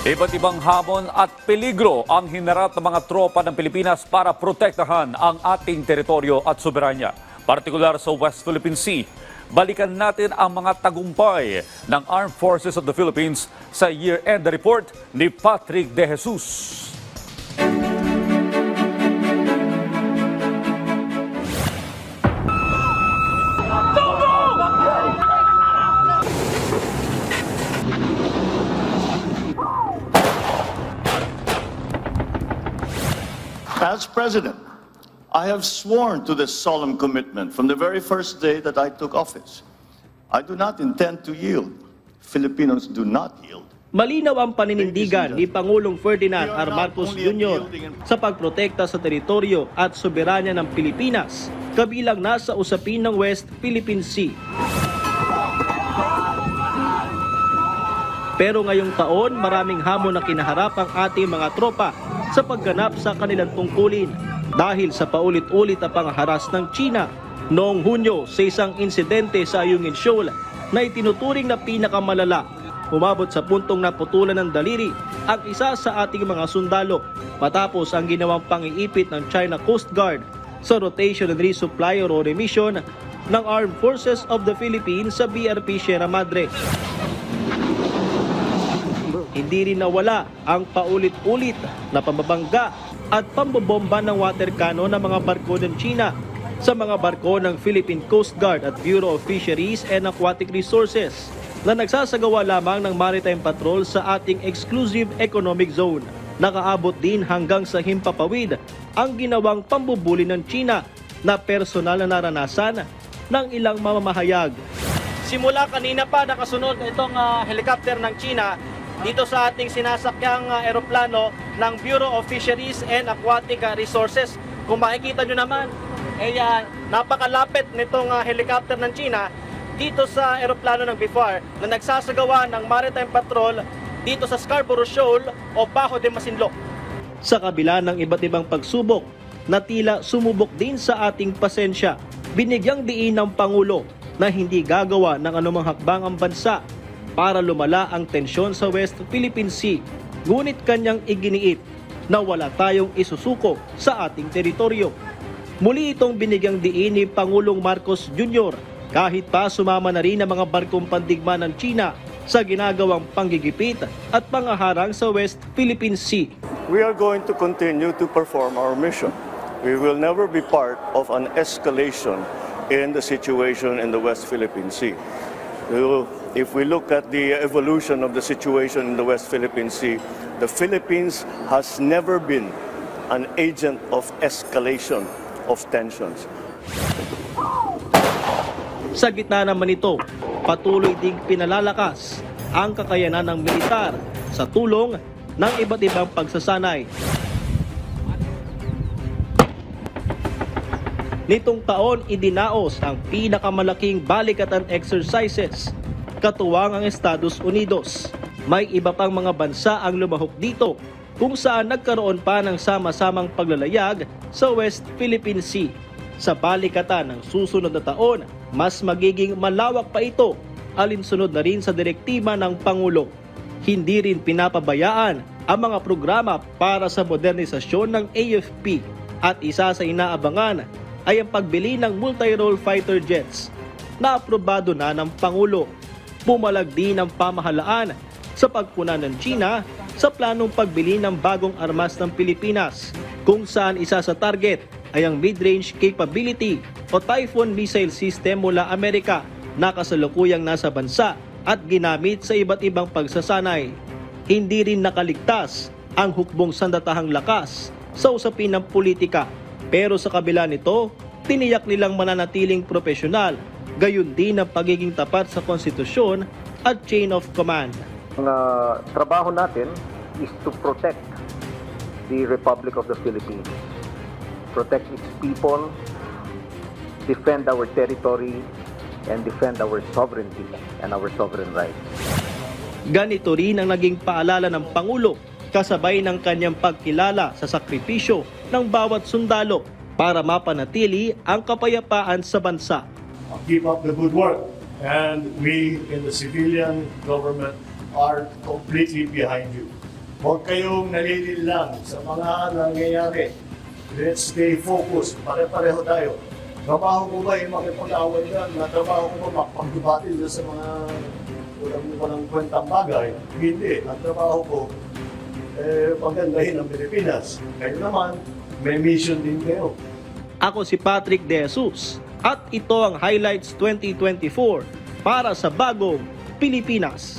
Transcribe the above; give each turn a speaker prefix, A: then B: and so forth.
A: Iba't ibang hamon at peligro ang hinarap ng mga tropa ng Pilipinas para protektahan ang ating teritoryo at soberanya, partikular sa West Philippine Sea. Balikan natin ang mga tagumpay ng Armed Forces of the Philippines sa year-end report ni Patrick De Jesus.
B: As President, I have sworn to this solemn commitment from the very first day that I took office. I do not intend to yield. Filipinos do not yield.
C: Malinaw ang paninindigan ni Pangulong Ferdinand R. Marcos Jr. sa pagprotekta sa teritoryo at soberanya ng Pilipinas, kabilang na sa usapin ng West Philippine Sea. Pero ngayong taon, maraming hamon na kinaharap ang ating mga tropa sa pagganap sa kanilang tungkulin dahil sa paulit-ulit na pangharas ng China noong Hunyo sa isang insidente sa Ayungin Shoal na itinuturing na pinakamalala. Umabot sa puntong naputulan ng daliri ang isa sa ating mga sundalo matapos ang ginawang pangiipit ng China Coast Guard sa rotation and resupply o remission ng Armed Forces of the Philippines sa BRP Sierra Madre. Hindi rin nawala ang paulit-ulit na pambabangga at pambobomba ng water cannon ng mga barko ng China sa mga barko ng Philippine Coast Guard at Bureau of Fisheries and Aquatic Resources na nagsasagawa lamang ng maritime patrol sa ating exclusive economic zone. Nakaabot din hanggang sa himpapawid ang ginawang pambubuli ng China na personal na naranasan ng ilang mamamahayag. Simula kanina pa nakasunod itong helicopter ng China dito sa ating sinasakyang eroplano ng Bureau of Fisheries and Aquatic Resources. Kung makikita nyo naman, napakalapit nitong helicopter ng China dito sa eroplano ng BFAR na nagsasagawa ng maritime patrol dito sa Scarborough Shoal o Bajo de Masinloc. Sa kabila ng iba't ibang pagsubok na tila sumubok din sa ating pasensya, binigyang diin ng Pangulo na hindi gagawa ng anumang hakbang ang bansa para lumala ang tensyon sa West Philippine Sea. Ngunit kanyang iginiit na wala tayong isusuko sa ating teritoryo. Muli itong binigyang diin ni Pangulong Marcos Jr. kahit pa sumama na rin ang mga barkong pandigma ng China sa ginagawang panggigipit at pangaharang sa West Philippine Sea.
B: We are going to continue to perform our mission. We will never be part of an escalation in the situation in the West Philippine Sea. If we look at the evolution of the situation in the West Philippine Sea, the Philippines has never been an agent of escalation of tensions.
C: Sa gitna naman ito, patuloy ding pinalalakas ang kakayanan ng militar sa tulong ng iba't ibang pagsasanay. Nitong taon, idinaos ang pinakamalaking balikatan exercises katuwang ang Estados Unidos. May iba pang mga bansa ang lumahok dito kung saan nagkaroon pa ng sama-samang paglalayag sa West Philippine Sea. Sa balikatan ng susunod na taon, mas magiging malawak pa ito alinsunod na rin sa direktiba ng Pangulo. Hindi rin pinapabayaan ang mga programa para sa modernisasyon ng AFP at isa sa inaabangan ay ang pagbili ng multi-role fighter jets na aprobado na ng Pangulo. Pumalag din ang pamahalaan sa pagpuna ng China sa planong pagbili ng bagong armas ng Pilipinas, kung saan isa sa target ay ang mid-range capability o Typhoon missile system mula Amerika na kasalukuyang nasa bansa at ginamit sa iba't ibang pagsasanay. Hindi rin nakaligtas ang hukbong sandatahang lakas sa usapin ng politika, pero sa kabila nito, tiniyak nilang mananatiling profesional, gayon din ang pagiging tapat sa konstitusyon at chain of command.
D: Ang trabaho natin is to protect the Republic of the Philippines, protect its people, defend our territory, and defend our sovereignty and our sovereign rights.
C: Ganito rin ang naging paalala ng Pangulo kasabay ng kanyang pagkilala sa sakripisyo ng bawat sundalo para mapanatili ang kapayapaan sa bansa.
E: Keep up the good work, and we in the civilian government are completely behind you. Huwag kayong nalilil lang sa mga nangyayari. Let's stay focused. Pare-pareho tayo. Trabaho ko ba yung makipag-away yan? Trabaho ko ba makipag-debate dyan sa mga walang kwentang bagay? Hindi. Ang trabaho ko, pagandahin ang Pilipinas. Kayo naman, may mission din kayo.
C: Ako si Patrick De Jesus at ito ang Highlights 2024 para sa Bagong Pilipinas.